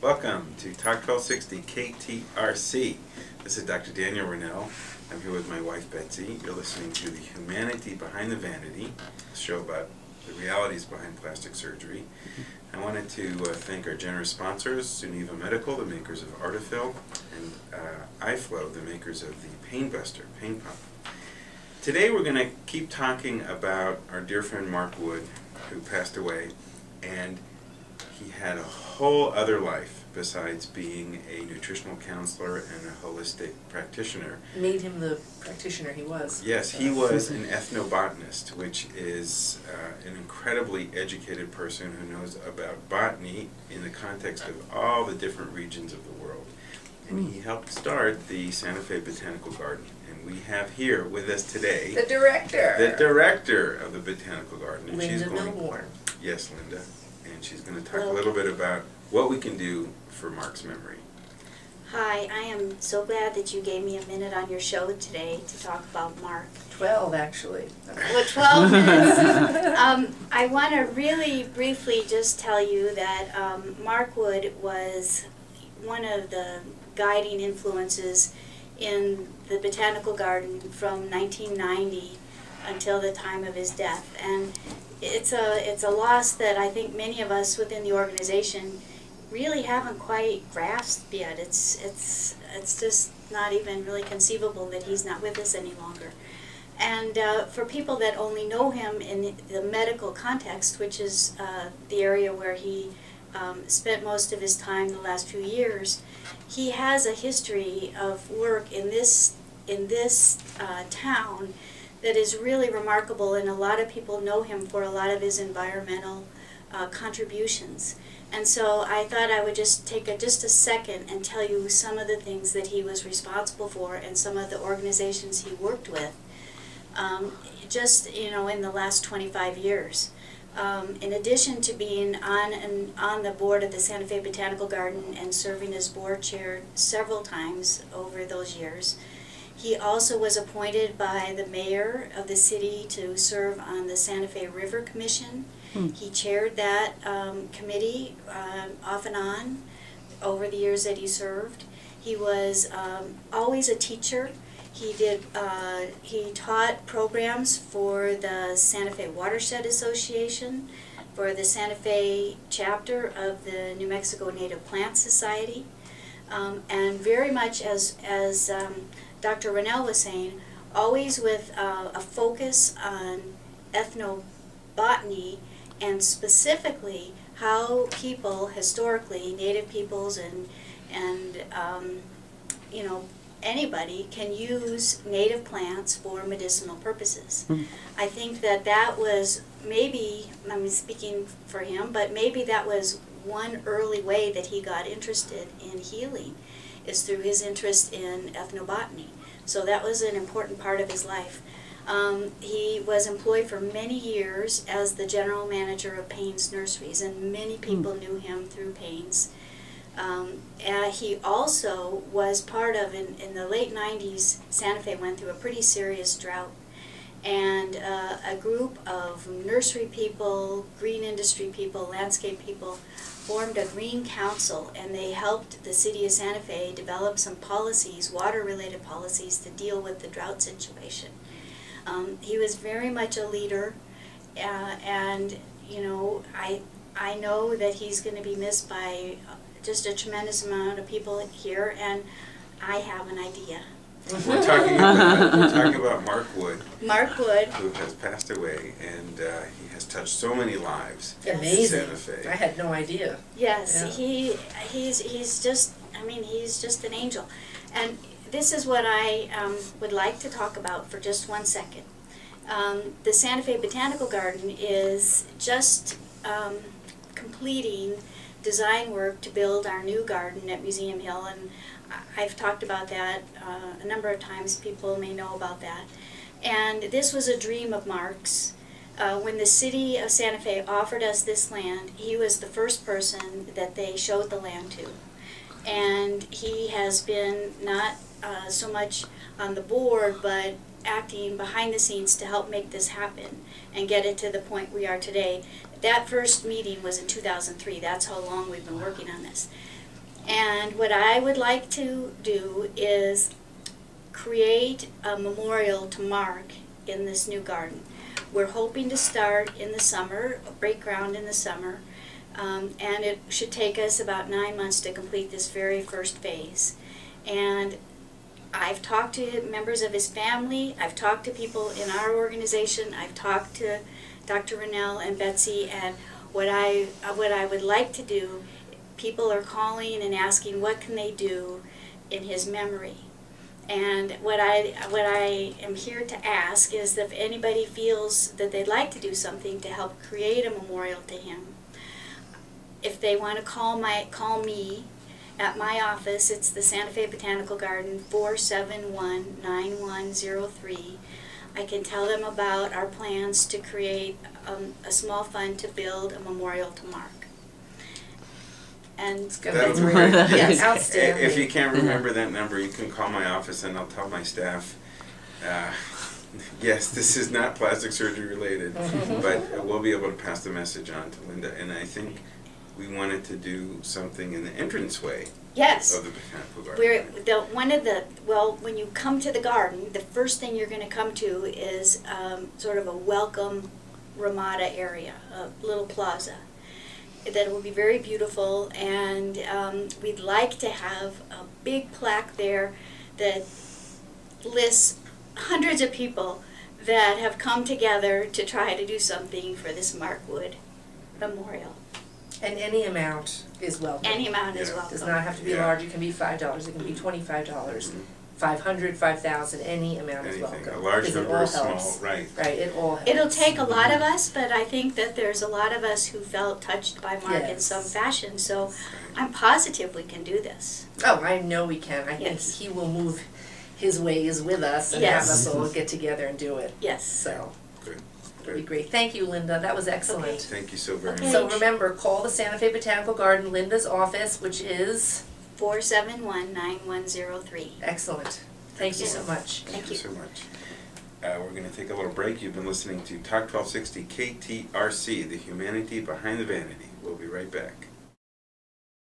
Welcome to Talk 1260 KTRC. This is Dr. Daniel Rennell. I'm here with my wife Betsy. You're listening to The Humanity Behind the Vanity, a show about the realities behind plastic surgery. I wanted to thank our generous sponsors, Suniva Medical, the makers of Artifil, and iFlow, the makers of the Pain Buster pain pump. Today we're going to keep talking about our dear friend Mark Wood, who passed away, and he had a whole other life besides being a nutritional counselor and a holistic practitioner. Made him the practitioner he was. Yes, he was an ethnobotanist, which is an incredibly educated person who knows about botany in the context of all the different regions of the world. And he helped start the Santa Fe Botanical Garden. And we have here with us today The director of the Botanical Garden. And Linda Milborn. Yes, Linda. And she's going to talk a little bit about what we can do for Mark's memory. Hi, I am so glad that you gave me a minute on your show today to talk about Mark. 12, actually. Well, 12 minutes. I want to really briefly just tell you that Mark Wood was one of the guiding influences in the Botanical Garden from 1990 until the time of his death. And it's a loss that I think many of us within the organization really haven't quite grasped yet. It's just not even really conceivable that he's not with us any longer. And for people that only know him in the medical context, which is the area where he spent most of his time the last few years, he has a history of work in this town that is really remarkable, and a lot of people know him for a lot of his environmental contributions. And so I thought I would just take just a second and tell you some of the things that he was responsible for and some of the organizations he worked with just in the last 25 years. In addition to being on the board of the Santa Fe Botanical Garden and serving as board chair several times over those years, he also was appointed by the mayor of the city to serve on the Santa Fe River Commission. He chaired that committee off and on over the years that he served. He was always a teacher. He taught programs for the Santa Fe Watershed Association, for the Santa Fe chapter of the New Mexico Native Plant Society, and very much as Dr. Rennell was saying, always with a focus on ethnobotany and specifically how people historically, Native peoples and anybody can use native plants for medicinal purposes. I think that was maybe, I'm speaking for him, but maybe that was one early way that he got interested in healing, is through his interest in ethnobotany. So that was an important part of his life. He was employed for many years as the general manager of Payne's Nurseries, and many people knew him through Payne's. And he also was part of, in the late 90s, Santa Fe went through a pretty serious drought. And a group of nursery people, green industry people, landscape people formed a green council, and they helped the city of Santa Fe develop some policies, water-related policies, to deal with the drought situation. He was very much a leader, and I know that he's going to be missed by just a tremendous amount of people here, and I have an idea. We're talking about Mark Wood. Mark Wood, who has passed away, and he has touched so many lives Amazing. in Santa Fe. I had no idea. yes, Yeah. he's just, he's just an angel. And this is what I would like to talk about for just 1 second. The Santa Fe Botanical Garden is just completing design work to build our new garden at Museum Hill, and I've talked about that a number of times. People may know about that. And this was a dream of Mark's. When the city of Santa Fe offered us this land, he was the first person that they showed the land to. And he has been not so much on the board, but acting behind the scenes to help make this happen and get it to the point we are today. that first meeting was in 2003. That's how long we've been working on this. And what I would like to do is create a memorial to Mark in this new garden. We're hoping to start in the summer, break ground in the summer, and it should take us about 9 months to complete this very first phase. And I've talked to members of his family, I've talked to people in our organization, I've talked to Dr. Rennell and Betsy, and what I would like to do, people are calling and asking what can they do in his memory. And what I am here to ask is if anybody feels that they'd like to do something to help create a memorial to him. If they want to call me at my office, it's the Santa Fe Botanical Garden, 471-9103. I can tell them about our plans to create a small fund to build a memorial to Mark. And That'll be great. Yes, outstanding. If you can't remember that number, you can call my office and I'll tell my staff, yes, this is not plastic surgery related, but we'll be able to pass the message on to Linda. And I think we wanted to do something in the entranceway yes, of the botanical garden. When you come to the garden, the first thing you're going to come to is sort of a welcome Ramada area, a little plaza that will be very beautiful, and we'd like to have a big plaque there that lists hundreds of people that have come together to try to do something for this Mark Wood Memorial. And any amount is welcome. Any amount is Yeah. welcome. Does not have to be large. It can be $5. It can be $25. 500, 5,000. Any amount is Anything, welcome. a large because it number, all a small, helps. right. Right. It all helps. It'll take a lot of us, but I think that there's a lot of us who felt touched by Mark in Yes. some fashion, so I'm positive we can do this. Oh, I know we can. I think Yes. he will move his ways with us and Yes. have us all get together and do it. Yes. So Good. it'll be great. Thank you, Linda. That was excellent. Thank you so very Okay. much. So remember, call the Santa Fe Botanical Garden, Linda's office, which is 471-9103. excellent. Thank you so much. Thank you. so much. We're going to take a little break. You've been listening to Talk 1260 KTRC, the humanity behind the vanity. We'll be right back.